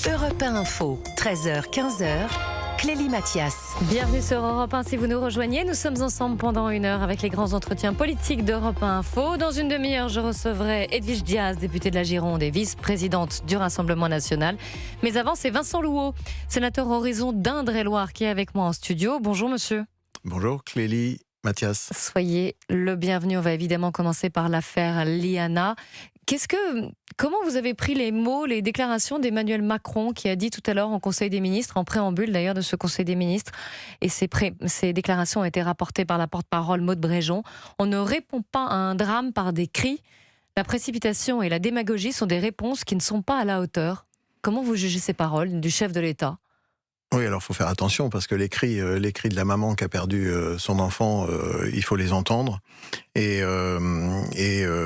Europe 1 Info, 13h-15h, Clélie Mathias. Bienvenue sur Europe 1 si vous nous rejoignez. Nous sommes ensemble pendant une heure avec les grands entretiens politiques d'Europe 1 Info. Dans une demi-heure, je recevrai Edwige Diaz, députée de la Gironde et vice-présidente du Rassemblement national. Mais avant, c'est Vincent Louot, sénateur Horizon d'Indre-et-Loire, qui est avec moi en studio. Bonjour monsieur. Bonjour Clélie Mathias. Soyez le bienvenu. On va évidemment commencer par l'affaire Liana. Comment vous avez pris les mots, les déclarations d'Emmanuel Macron qui a dit tout à l'heure en Conseil des ministres, en préambule d'ailleurs de ce Conseil des ministres, et ces déclarations ont été rapportées par la porte-parole Maud Bréjon. On ne répond pas à un drame par des cris. La précipitation et la démagogie sont des réponses qui ne sont pas à la hauteur. Comment vous jugez ces paroles du chef de l'État ? Oui, alors il faut faire attention parce que les cris de la maman qui a perdu son enfant, il faut les entendre. Et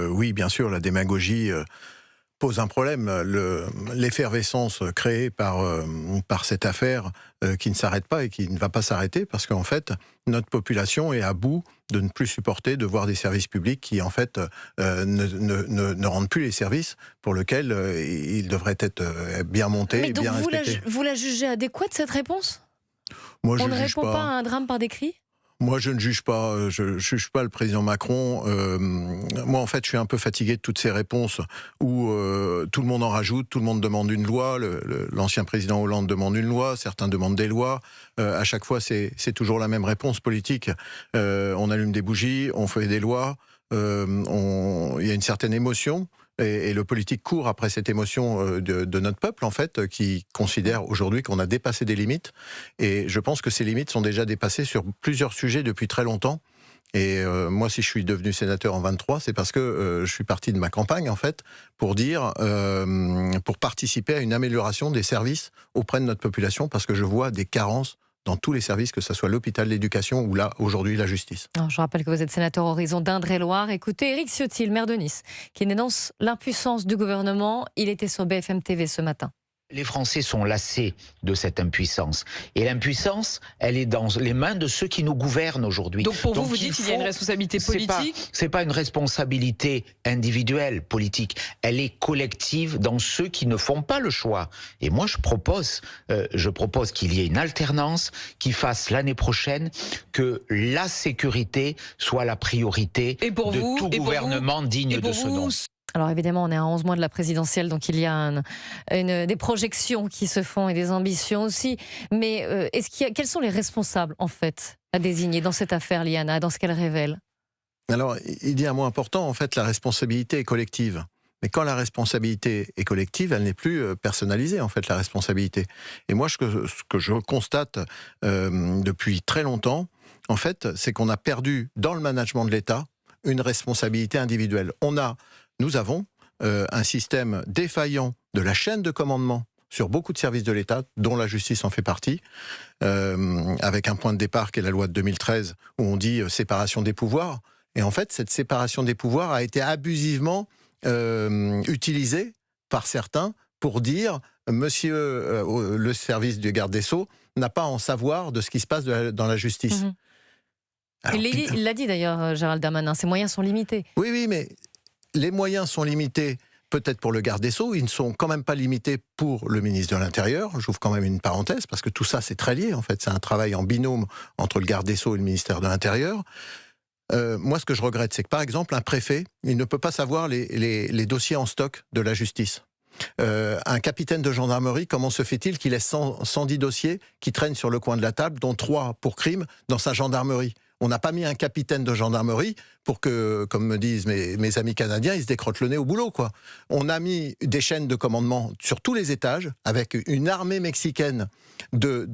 oui, bien sûr, la démagogie pose un problème. L'effervescence créée par cette affaire qui ne s'arrête pas et qui ne va pas s'arrêter parce qu'en fait, notre population est à bout de ne plus supporter de voir des services publics qui, en fait, ne rendent plus les services pour lesquels ils devraient être bien montés et bien respectés. Vous la jugez adéquate, cette réponse ? Moi, On ne répond pas à un drame par des cris ? Moi, je ne juge pas. Je juge pas le président Macron. Moi, en fait, je suis un peu fatigué de toutes ces réponses où tout le monde en rajoute, tout le monde demande une loi. L'ancien président Hollande demande une loi, certains demandent des lois. À chaque fois, c'est toujours la même réponse politique. On allume des bougies, on fait des lois. Il y a une certaine émotion. Et le politique court après cette émotion de notre peuple, en fait, qui considère aujourd'hui qu'on a dépassé des limites. Et je pense que ces limites sont déjà dépassées sur plusieurs sujets depuis très longtemps. Et moi, si je suis devenu sénateur en 23, c'est parce que je suis parti de ma campagne, en fait, pour participer à une amélioration des services auprès de notre population, parce que je vois des carences dans tous les services, que ce soit l'hôpital, l'éducation ou là, aujourd'hui, la justice. Alors, je rappelle que vous êtes sénateur Horizon d'Indre-et-Loire. Écoutez, Éric Ciotti, le maire de Nice, qui dénonce l'impuissance du gouvernement. Il était sur BFM TV ce matin. Les Français sont lassés de cette impuissance. Et l'impuissance, elle est dans les mains de ceux qui nous gouvernent aujourd'hui. Donc pour vous dites qu'il y a une responsabilité politique ? C'est pas une responsabilité individuelle, politique. Elle est collective dans ceux qui ne font pas le choix. Et moi, je propose qu'il y ait une alternance qui fasse l'année prochaine que la sécurité soit la priorité de tout gouvernement digne de ce nom. Alors évidemment, on est à 11 mois de la présidentielle, donc il y a des projections qui se font et des ambitions aussi. Mais quels sont les responsables, en fait, à désigner dans cette affaire, Liana, dans ce qu'elle révèle ? Alors, il dit un mot important, en fait, la responsabilité est collective. Mais quand la responsabilité est collective, elle n'est plus personnalisée, en fait, la responsabilité. Et moi, ce que je constate depuis très longtemps, en fait, c'est qu'on a perdu, dans le management de l'État, une responsabilité individuelle. Nous avons un système défaillant de la chaîne de commandement sur beaucoup de services de l'État, dont la justice en fait partie, avec un point de départ qui est la loi de 2013, où on dit séparation des pouvoirs. Et en fait, cette séparation des pouvoirs a été abusivement utilisée par certains pour dire « Monsieur, le service du garde des Sceaux n'a pas à en savoir de ce qui se passe dans la justice. Mmh. Alors, il l'a dit d'ailleurs, Gérald Darmanin, ses moyens sont limités. Oui, mais les moyens sont limités peut-être pour le garde des Sceaux, ils ne sont quand même pas limités pour le ministre de l'Intérieur. J'ouvre quand même une parenthèse, parce que tout ça c'est très lié, en fait. C'est un travail en binôme entre le garde des Sceaux et le ministère de l'Intérieur. Moi, ce que je regrette, c'est que par exemple, un préfet, il ne peut pas savoir les dossiers en stock de la justice. Un capitaine de gendarmerie, comment se fait-il qu'il ait 110 dossiers qui traînent sur le coin de la table, dont 3 pour crime, dans sa gendarmerie ? On n'a pas mis un capitaine de gendarmerie pour que, comme me disent mes amis canadiens, ils se décrottent le nez au boulot, quoi. On a mis des chaînes de commandement sur tous les étages, avec une armée mexicaine de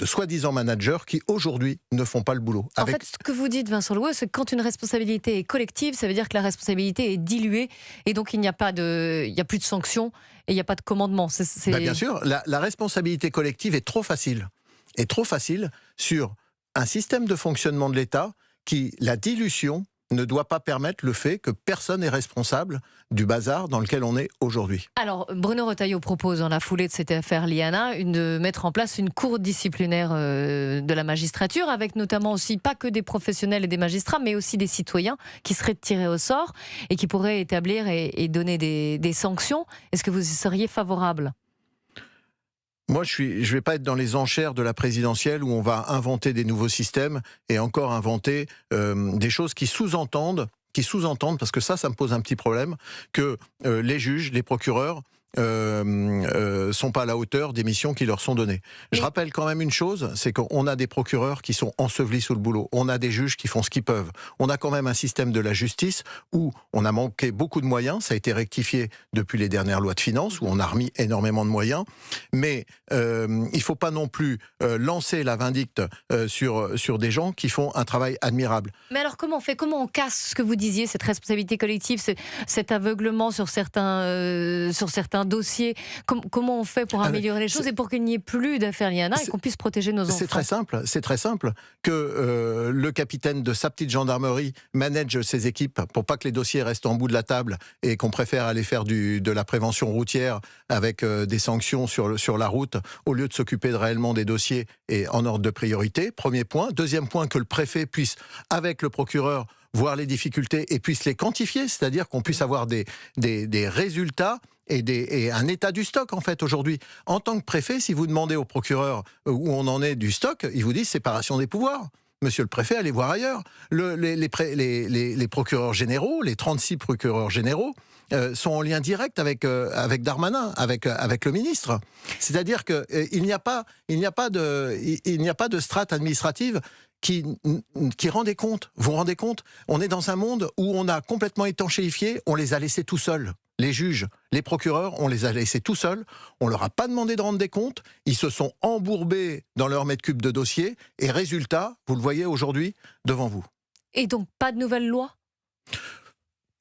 soi-disant managers qui, aujourd'hui, ne font pas le boulot. En fait, ce que vous dites, Vincent Louot, c'est que quand une responsabilité est collective, ça veut dire que la responsabilité est diluée, et donc il n'y a plus de sanctions, et il n'y a pas de commandement. Bien sûr, la responsabilité collective est trop facile. Sur un système de fonctionnement de l'État qui, la dilution, ne doit pas permettre le fait que personne n'est responsable du bazar dans lequel on est aujourd'hui. Alors, Bruno Retailleau propose, dans la foulée de cette affaire Liana, de mettre en place une cour disciplinaire de la magistrature, avec notamment aussi pas que des professionnels et des magistrats, mais aussi des citoyens qui seraient tirés au sort et qui pourraient établir et donner des sanctions. Est-ce que vous y seriez favorable ? Moi, je vais pas être dans les enchères de la présidentielle où on va inventer des nouveaux systèmes et encore inventer des choses qui sous-entendent, parce que ça me pose un petit problème, que les juges, les procureurs sont pas à la hauteur des missions qui leur sont données. Je rappelle quand même une chose, c'est qu'on a des procureurs qui sont ensevelis sous le boulot, on a des juges qui font ce qu'ils peuvent, on a quand même un système de la justice où on a manqué beaucoup de moyens, ça a été rectifié depuis les dernières lois de finances, où on a remis énormément de moyens, mais il faut pas non plus lancer la vindicte sur des gens qui font un travail admirable. Mais alors comment on fait, comment on casse ce que vous disiez, cette responsabilité collective, cet aveuglement sur certains dossiers, comment on fait pour améliorer les choses et pour qu'il n'y ait plus d'affaires Liana et qu'on puisse protéger nos enfants? C'est très simple, que le capitaine de sa petite gendarmerie manage ses équipes pour pas que les dossiers restent en bout de la table et qu'on préfère aller faire de la prévention routière avec des sanctions sur la route au lieu de s'occuper réellement des dossiers et en ordre de priorité. Premier point. Deuxième point, que le préfet puisse, avec le procureur, voir les difficultés et puisse les quantifier, c'est-à-dire qu'on puisse avoir des résultats et un état du stock, en fait, aujourd'hui. En tant que préfet, si vous demandez au procureur où on en est du stock, il vous dit séparation des pouvoirs. Monsieur le préfet, allez voir ailleurs. Les procureurs généraux, les 36 procureurs généraux, sont en lien direct avec Darmanin, avec le ministre. C'est-à-dire qu'il n'y a pas de strate administrative qui rend des comptes. Vous vous rendez compte? On est dans un monde où on a complètement étanchéifié, on les a laissés tout seuls. Les juges, les procureurs, on les a laissés tout seuls, on leur a pas demandé de rendre des comptes, ils se sont embourbés dans leur mètre cube de dossiers, et résultat, vous le voyez aujourd'hui, devant vous. Et donc, pas de nouvelle loi?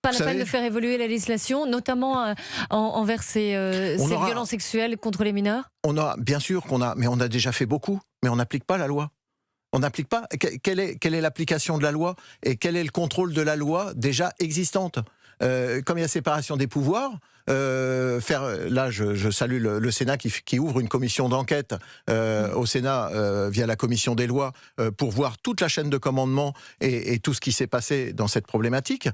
Pas la peine de faire évoluer la législation, notamment envers ces violences sexuelles contre les mineurs? Bien sûr mais on a déjà fait beaucoup, mais on n'applique pas la loi. On n'applique pas. Quelle est l'application de la loi et quel est le contrôle de la loi déjà existante? Comme il y a séparation des pouvoirs, là je salue le Sénat qui ouvre une commission d'enquête au Sénat via la commission des lois pour voir toute la chaîne de commandement et tout ce qui s'est passé dans cette problématique.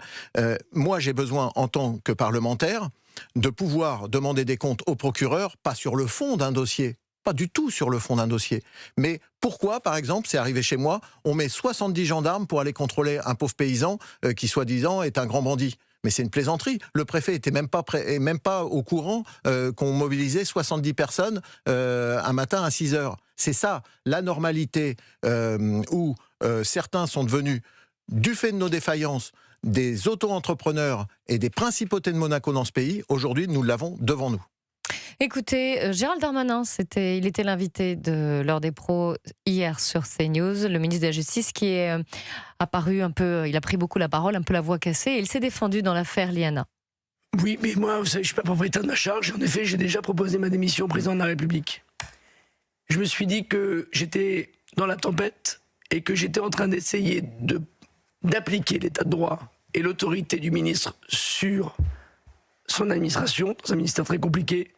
Moi j'ai besoin en tant que parlementaire de pouvoir demander des comptes au procureur, pas sur le fond d'un dossier. Pas du tout sur le fond d'un dossier. Mais pourquoi, par exemple, c'est arrivé chez moi, on met 70 gendarmes pour aller contrôler un pauvre paysan qui, soi-disant, est un grand bandit? Mais c'est une plaisanterie. Le préfet était même pas au courant qu'on mobilisait 70 personnes un matin à 6 heures. C'est ça, la normalité où certains sont devenus, du fait de nos défaillances, des auto-entrepreneurs et des principautés de Monaco dans ce pays. Aujourd'hui, nous l'avons devant nous. Écoutez, Gérald Darmanin, il était l'invité de l'heure des pros hier sur CNews, le ministre de la Justice qui est apparu un peu, il a pris beaucoup la parole, un peu la voix cassée, et il s'est défendu dans l'affaire Liana. Oui, mais moi, vous savez, je ne suis pas propriétaire de ma charge. En effet, j'ai déjà proposé ma démission au président de la République. Je me suis dit que j'étais dans la tempête et que j'étais en train d'essayer d'appliquer l'état de droit et l'autorité du ministre sur son administration, dans un ministère très compliqué,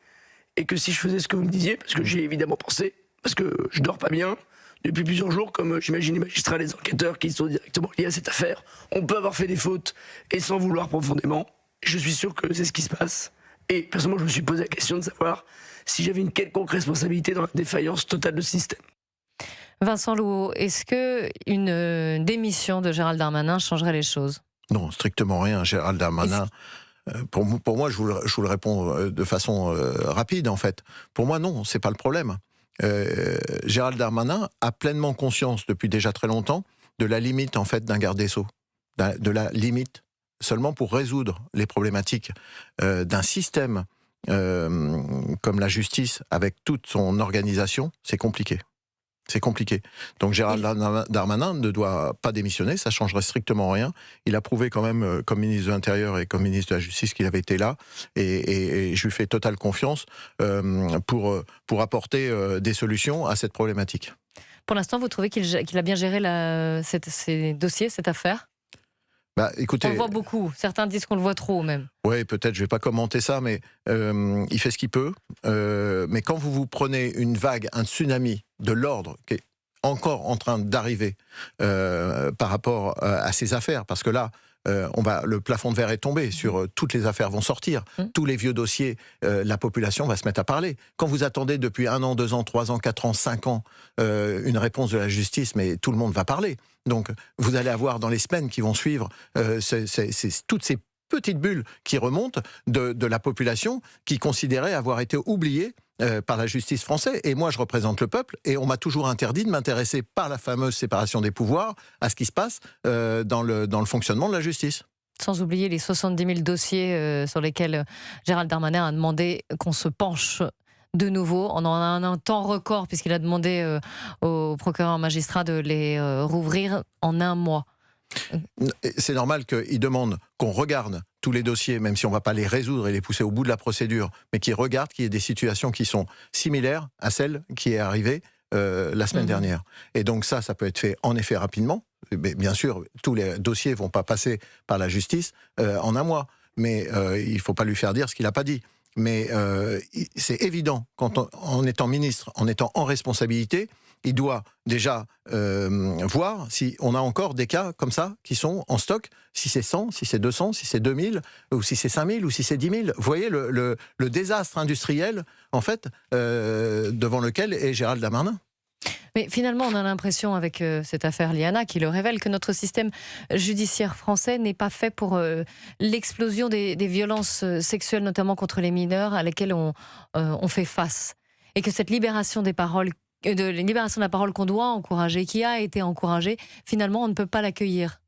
et que si je faisais ce que vous me disiez, parce que j'ai évidemment pensé, parce que je dors pas bien depuis plusieurs jours, comme j'imagine les magistrats, les enquêteurs qui sont directement liés à cette affaire, on peut avoir fait des fautes et s'en vouloir profondément. Je suis sûr que c'est ce qui se passe. Et personnellement, je me suis posé la question de savoir si j'avais une quelconque responsabilité dans la défaillance totale de ce système. Vincent Louot, est-ce qu'une démission de Gérald Darmanin changerait les choses? Non, strictement rien. Gérald Darmanin... Pour moi, je vous le réponds de façon rapide, en fait. Pour moi, non, c'est pas le problème. Gérald Darmanin a pleinement conscience, depuis déjà très longtemps, de la limite, en fait, d'un garde des Sceaux. De la limite. Seulement pour résoudre les problématiques d'un système comme la justice, avec toute son organisation, c'est compliqué. C'est compliqué. Donc Gérald Darmanin ne doit pas démissionner, ça changerait strictement rien. Il a prouvé quand même, comme ministre de l'Intérieur et comme ministre de la Justice, qu'il avait été là, et je lui fais totale confiance pour apporter des solutions à cette problématique. Pour l'instant, vous trouvez qu'il a bien géré ces dossiers, cette affaire ? Écoutez, on le voit beaucoup. Certains disent qu'on le voit trop, même. Oui, peut-être, je ne vais pas commenter ça, mais il fait ce qu'il peut. Mais quand vous prenez une vague, un tsunami de l'ordre qui est encore en train d'arriver par rapport à ces affaires, parce que là, le plafond de verre est tombé sur toutes les affaires vont sortir, tous les vieux dossiers, la population va se mettre à parler. Quand vous attendez depuis 1 an, 2 ans, 3 ans, 4 ans, 5 ans une réponse de la justice, mais tout le monde va parler. Donc vous allez avoir dans les semaines qui vont suivre toutes ces petites bulles qui remontent de la population qui considérait avoir été oubliée par la justice française. Et moi, je représente le peuple et on m'a toujours interdit de m'intéresser par la fameuse séparation des pouvoirs à ce qui se passe dans le fonctionnement de la justice. Sans oublier les 70 000 dossiers sur lesquels Gérald Darmanin a demandé qu'on se penche de nouveau. On en a un temps record puisqu'il a demandé au procureur magistrat de les rouvrir en 1 mois. C'est normal qu'il demande qu'on regarde tous les dossiers, même si on ne va pas les résoudre et les pousser au bout de la procédure, mais qu'il regarde qu'il y ait des situations qui sont similaires à celle qui est arrivée la semaine dernière. Et donc ça peut être fait en effet rapidement. Mais bien sûr, tous les dossiers ne vont pas passer par la justice en 1 mois, mais il ne faut pas lui faire dire ce qu'il n'a pas dit. Mais c'est évident, en étant ministre, en étant en responsabilité, il doit déjà voir si on a encore des cas comme ça qui sont en stock, si c'est 100, si c'est 200, si c'est 2000, ou si c'est 5000, ou si c'est 10 000. Vous voyez le désastre industriel, en fait, devant lequel est Gérald Darmanin. Mais finalement, on a l'impression, avec cette affaire Liana, qui le révèle, que notre système judiciaire français n'est pas fait pour l'explosion des violences sexuelles, notamment contre les mineurs, à laquelle on fait face. Et que cette libération des paroles, de la parole qu'on doit encourager, qui a été encouragée, finalement, on ne peut pas l'accueillir.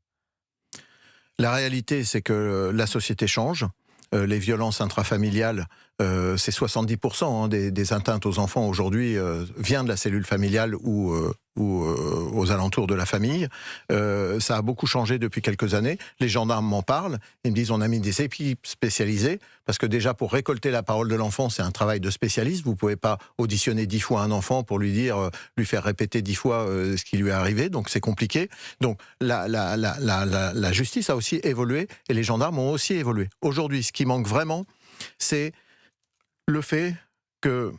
La réalité, c'est que la société change. Les violences intrafamiliales, c'est 70% des atteintes aux enfants aujourd'hui vient de la cellule familiale ou aux alentours de la famille. Ça a beaucoup changé depuis quelques années. Les gendarmes m'en parlent. Ils me disent on a mis des équipes spécialisées parce que déjà pour récolter la parole de l'enfant, c'est un travail de spécialiste. Vous pouvez pas auditionner 10 fois un enfant pour lui faire répéter 10 fois ce qui lui est arrivé. Donc c'est compliqué. Donc la justice a aussi évolué et les gendarmes ont aussi évolué. Aujourd'hui, ce qui manque vraiment, c'est le fait que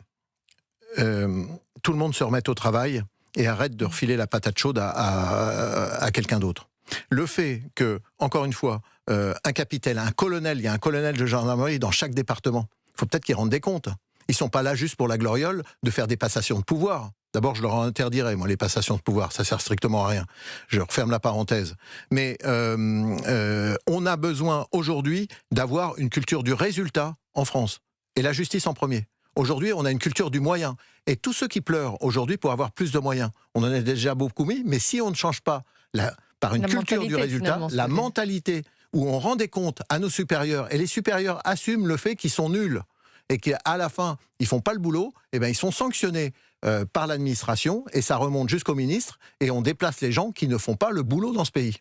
tout le monde se remette au travail et arrête de refiler la patate chaude à quelqu'un d'autre. Le fait que, encore une fois, un capitaine, un colonel, il y a un colonel de gendarmerie dans chaque département, il faut peut-être qu'ils rendent des comptes. Ils ne sont pas là juste pour la gloriole de faire des passations de pouvoir. D'abord, je leur interdirais, moi, les passations de pouvoir. Ça sert strictement à rien. Je referme la parenthèse. Mais on a besoin aujourd'hui d'avoir une culture du résultat en France. Et la justice en premier. Aujourd'hui, on a une culture du moyen. Et tous ceux qui pleurent aujourd'hui pour avoir plus de moyens, on en a déjà beaucoup mis, mais si on ne change pas par une culture du résultat, la mentalité où on rend des comptes à nos supérieurs, et les supérieurs assument le fait qu'ils sont nuls, et qu'à la fin, ils font pas le boulot, eh bien, ils sont sanctionnés par l'administration, et ça remonte jusqu'au ministre, et on déplace les gens qui ne font pas le boulot dans ce pays.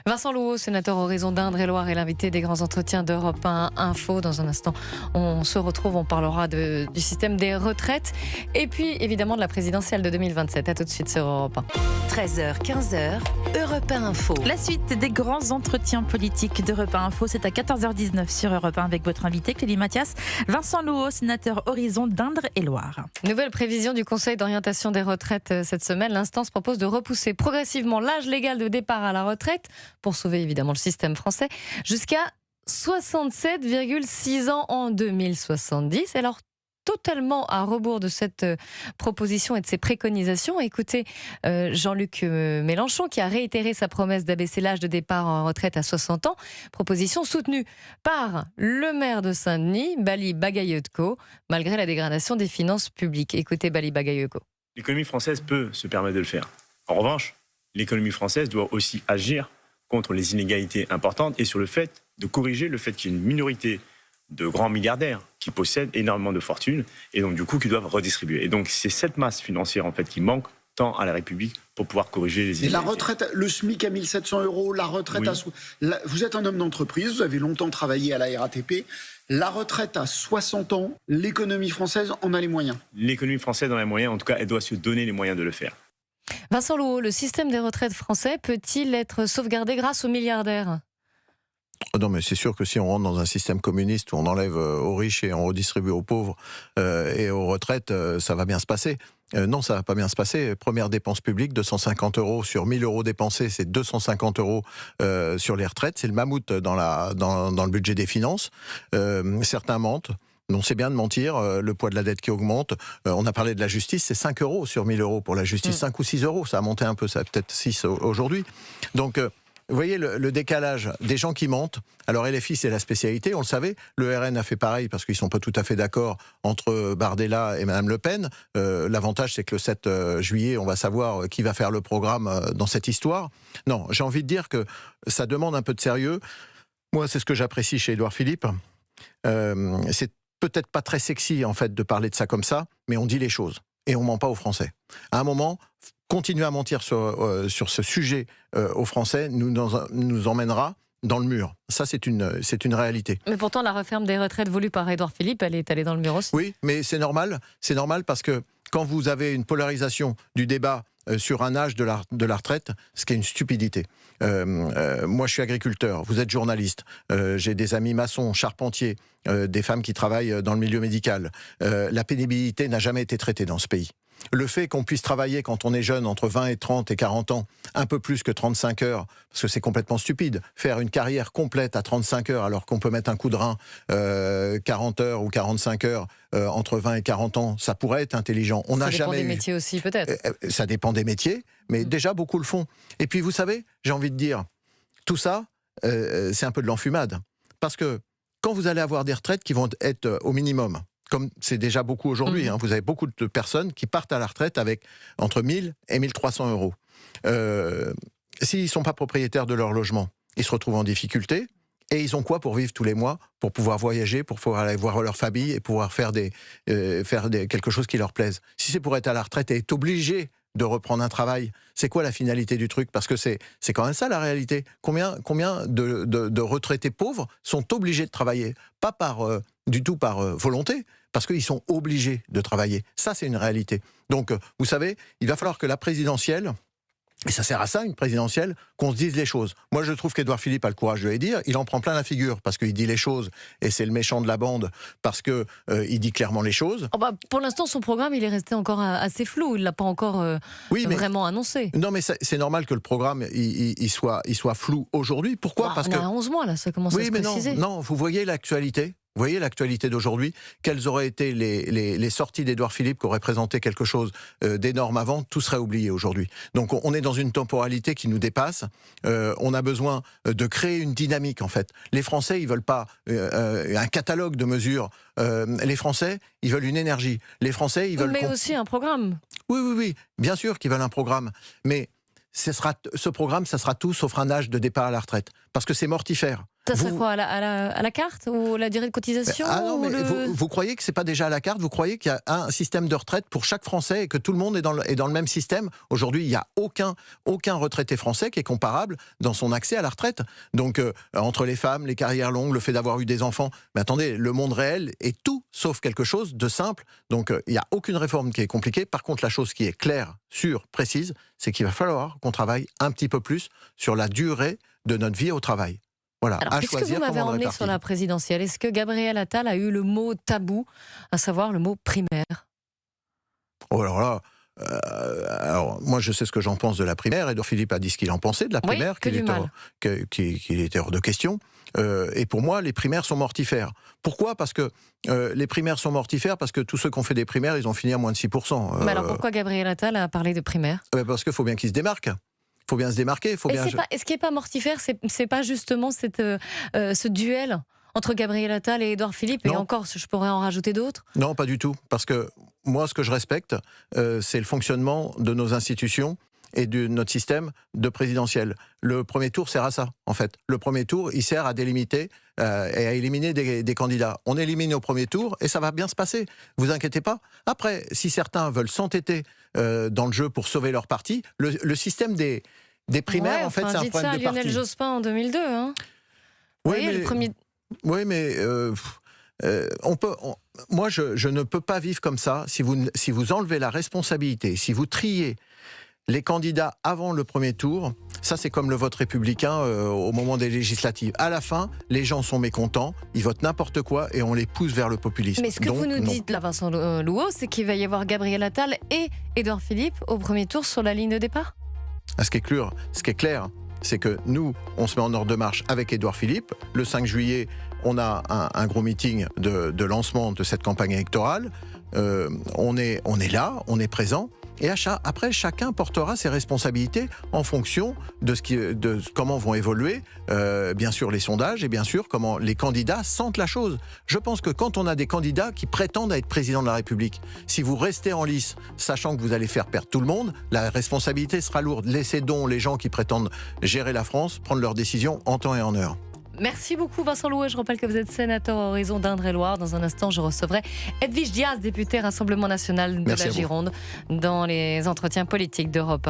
Vincent Louhault, sénateur Horizon d'Indre-et-Loire, est l'invité des grands entretiens d'Europe 1 Info. Dans un instant, on se retrouve, on parlera du système des retraites et puis évidemment de la présidentielle de 2027. A tout de suite sur Europe 1. 13h, 15h, Europe 1 Info. La suite des grands entretiens politiques d'Europe 1 Info, c'est à 14h19 sur Europe 1 avec votre invité Clélie Mathias, Vincent Louhault, sénateur Horizon d'Indre-et-Loire. Nouvelle prévision du Conseil d'orientation des retraites cette semaine. L'instance propose de repousser progressivement l'âge légal de départ à la retraite pour sauver évidemment le système français jusqu'à 67,6 ans en 2070. Alors, totalement à rebours de cette proposition et de ses préconisations. Écoutez Jean-Luc Mélenchon qui a réitéré sa promesse d'abaisser l'âge de départ en retraite à 60 ans. Proposition soutenue par le maire de Saint-Denis, Bali Bagayoko, malgré la dégradation des finances publiques. Écoutez Bali Bagayoko. L'économie française peut se permettre de le faire. En revanche, l'économie française doit aussi agir contre les inégalités importantes et sur le fait de corriger le fait qu'il y ait une minorité de grands milliardaires qui possèdent énormément de fortune et donc du coup qui doivent redistribuer. Et donc c'est cette masse financière en fait qui manque tant à la République pour pouvoir corriger les inégalités. Et la retraite, le SMIC à 1 700 €, la retraite oui. Vous êtes un homme d'entreprise, vous avez longtemps travaillé à la RATP. La retraite à 60 ans, l'économie française en a les moyens. L'économie française en a les moyens, en tout cas elle doit se donner les moyens de le faire. Vincent Louhault, le système des retraites français peut-il être sauvegardé grâce aux milliardaires ? Oh non, mais c'est sûr que si on rentre dans un système communiste où on enlève aux riches et on redistribue aux pauvres et aux retraites, ça va bien se passer. Non, ça va pas bien se passer. Première dépense publique, 250 € sur 1000 € dépensés, c'est 250 € sur les retraites. C'est le mammouth dans le budget des finances. Certains mentent. Non, c'est bien de mentir, le poids de la dette qui augmente. On a parlé de la justice, c'est 5 € sur 1000 € pour la justice, 5 ou 6 €. Ça a monté un peu, ça a peut-être 6 aujourd'hui. Donc, vous voyez le décalage des gens qui mentent. Alors LFI, c'est la spécialité, on le savait. Le RN a fait pareil parce qu'ils ne sont pas tout à fait d'accord entre Bardella et Mme Le Pen. L'avantage, c'est que le 7 juillet, on va savoir qui va faire le programme dans cette histoire. Non, j'ai envie de dire que ça demande un peu de sérieux. Moi, c'est ce que j'apprécie chez Édouard Philippe. C'est peut-être pas très sexy, en fait, de parler de ça comme ça, mais on dit les choses. Et on ment pas aux Français. À un moment, continuer à mentir sur ce sujet aux Français nous emmènera dans le mur. Ça, c'est une réalité. Mais pourtant, la réforme des retraites voulue par Édouard Philippe, elle est allée dans le mur aussi. Oui, mais c'est normal. C'est normal parce que quand vous avez une polarisation du débat sur un âge de la retraite, ce qui est une stupidité. Moi, je suis agriculteur, vous êtes journaliste, j'ai des amis maçons, charpentiers, des femmes qui travaillent dans le milieu médical. La pénibilité n'a jamais été traitée dans ce pays. Le fait qu'on puisse travailler quand on est jeune, entre 20 et 30 et 40 ans, un peu plus que 35 heures, parce que c'est complètement stupide, faire une carrière complète à 35 heures alors qu'on peut mettre un coup de rein 40 heures ou 45 heures entre 20 et 40 ans, ça pourrait être intelligent. On n'a jamais Ça dépend des métiers aussi, peut-être. Ça dépend des métiers, mais déjà beaucoup le font. Et puis vous savez, j'ai envie de dire, tout ça, c'est un peu de l'enfumade. Parce que quand vous allez avoir des retraites qui vont être au minimum, comme c'est déjà beaucoup aujourd'hui, vous avez beaucoup de personnes qui partent à la retraite avec entre 1000 et 1300 euros. S'ils ne sont pas propriétaires de leur logement, ils se retrouvent en difficulté. Et ils ont quoi pour vivre tous les mois, pour pouvoir voyager, pour pouvoir aller voir leur famille et pouvoir faire quelque chose qui leur plaise. Si c'est pour être à la retraite et être obligé de reprendre un travail, c'est quoi la finalité du truc? Parce que c'est quand même ça la réalité. Combien de retraités pauvres sont obligés de travailler? Pas du tout par volonté, parce qu'ils sont obligés de travailler. Ça, c'est une réalité. Donc, vous savez, il va falloir que la présidentielle, et ça sert à ça, une présidentielle, qu'on se dise les choses. Moi, je trouve qu'Édouard Philippe a le courage de les dire. Il en prend plein la figure, parce qu'il dit les choses, et c'est le méchant de la bande, parce qu'il dit clairement les choses. Oh bah, pour l'instant, son programme, il est resté encore assez flou. Il ne l'a pas encore vraiment annoncé. Non, mais c'est normal que le programme il soit flou aujourd'hui. Pourquoi? Parce on est à 11 mois, là, ça commence à se préciser. Non, vous voyez l'actualité. Vous voyez l'actualité d'aujourd'hui, quelles auraient été les sorties d'Édouard Philippe qui auraient présenté quelque chose d'énorme avant, tout serait oublié aujourd'hui. Donc on est dans une temporalité qui nous dépasse, on a besoin de créer une dynamique en fait. Les Français, ils veulent pas un catalogue de mesures, les Français, ils veulent une énergie. Les Français, ils veulent... Mais aussi un programme. Oui, bien sûr qu'ils veulent un programme, mais ce programme, ça sera tout sauf un âge de départ à la retraite, parce que c'est mortifère. Ça serait quoi, à la carte ou la durée de cotisation? Non, mais vous croyez que c'est pas déjà à la carte? Vous croyez qu'il y a un système de retraite pour chaque Français et que tout le monde est dans le même système? Aujourd'hui, il n'y a aucun retraité français qui est comparable dans son accès à la retraite. Donc, entre les femmes, les carrières longues, le fait d'avoir eu des enfants, mais attendez, le monde réel est tout sauf quelque chose de simple. Donc, il n'y a aucune réforme qui est compliquée. Par contre, la chose qui est claire, sûre, précise, c'est qu'il va falloir qu'on travaille un petit peu plus sur la durée de notre vie au travail. Voilà, alors, qu'est-ce que vous m'avez emmené sur la présidentielle? Est-ce que Gabriel Attal a eu le mot tabou, à savoir le mot primaire? Oh, alors là, moi je sais ce que j'en pense de la primaire. Édouard Philippe a dit ce qu'il en pensait de la primaire, qu'il était hors de question. Et pour moi, les primaires sont mortifères. Pourquoi? Parce que les primaires sont mortifères, parce que tous ceux qui ont fait des primaires, ils ont fini à moins de 6%. Mais alors pourquoi Gabriel Attal a parlé de primaires? Parce qu'il faut bien qu'il se démarque. Il faut bien se démarquer. Ce qui n'est pas mortifère, c'est pas justement ce duel entre Gabriel Attal et Édouard Philippe? Non. Et encore, je pourrais en rajouter d'autres? Non, pas du tout. Parce que moi, ce que je respecte, c'est le fonctionnement de nos institutions et de notre système de présidentiel. Le premier tour sert à ça, en fait. Le premier tour, il sert à délimiter et à éliminer des candidats. On élimine au premier tour et ça va bien se passer. Vous inquiétez pas. Après, si certains veulent s'entêter dans le jeu pour sauver leur parti, le système des primaires, en fait, c'est un problème de parti. Lionel Jospin en 2002, hein. Oui, mais moi, je ne peux pas vivre comme ça. Si vous enlevez la responsabilité, si vous triez les candidats avant le premier tour, ça c'est comme le vote républicain au moment des législatives. À la fin, les gens sont mécontents, ils votent n'importe quoi et on les pousse vers le populisme. Mais ce que Donc, vous nous non. dites là, Vincent Louault, c'est qu'il va y avoir Gabriel Attal et Édouard Philippe au premier tour sur la ligne de départ. Ce qui est clair, c'est que nous, on se met en ordre de marche avec Édouard Philippe. Le 5 juillet, on a un gros meeting de lancement de cette campagne électorale. On est là, on est présent. Et après, chacun portera ses responsabilités en fonction de comment vont évoluer, bien sûr, les sondages et bien sûr, comment les candidats sentent la chose. Je pense que quand on a des candidats qui prétendent à être président de la République, si vous restez en lice, sachant que vous allez faire perdre tout le monde, la responsabilité sera lourde. Laissez donc les gens qui prétendent gérer la France prendre leurs décisions en temps et en heure. Merci beaucoup Vincent Louault. Je rappelle que vous êtes sénateur à Horizon d'Indre-et-Loire. Dans un instant, je recevrai Edwige Diaz, députée Rassemblement National de Merci la à vous. Gironde, dans les entretiens politiques d'Europe 1.